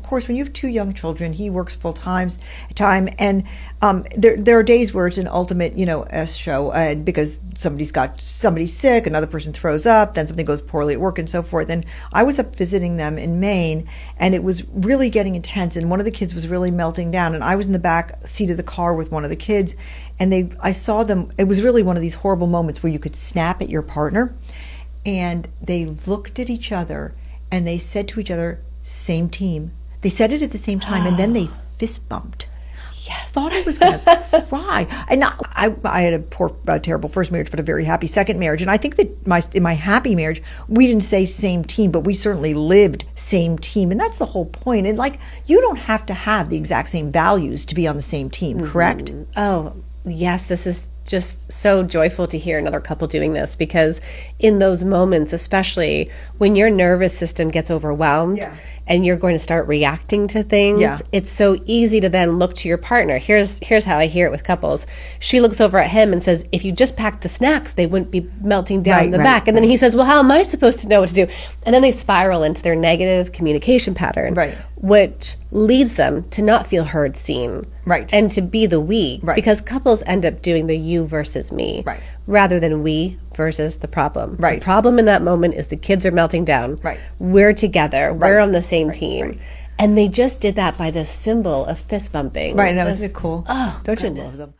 course, when you have 2 young children, he works full time, and there are days where it's an ultimate, S show, and because somebody's sick, another person throws up, then something goes poorly at work, and so forth. And I was up visiting them in Maine, and it was really getting intense, and one of the kids was really melting down, and I was in the back seat of the car with one of the kids, and I saw them. It was really one of these horrible moments where you could snap at your partner, and they looked at each other, and they said to each other, "Same team." They said it at the same time, and then they fist bumped. I thought I was going to cry. And I had a terrible first marriage, but a very happy second marriage. And I think that in my happy marriage, we didn't say same team, but we certainly lived same team. And that's the whole point. And you don't have to have the exact same values to be on the same team, correct? Oh, yes. This is just so joyful to hear another couple doing this, because in those moments, especially when your nervous system gets overwhelmed and you're going to start reacting to things, it's so easy to then look to your partner. Here's how I hear it with couples. She looks over at him and says, if you just packed the snacks, they wouldn't be melting down the back. And then he says, well, how am I supposed to know what to do? And then they spiral into their negative communication pattern, which leads them to not feel heard, seen, and to be the we, because couples end up doing the you versus me, rather than we versus the problem. The problem in that moment is the kids are melting down. We're together. We're on the same team. And they just did that by this symbol of fist bumping. And that was cool. Oh, don't you love them?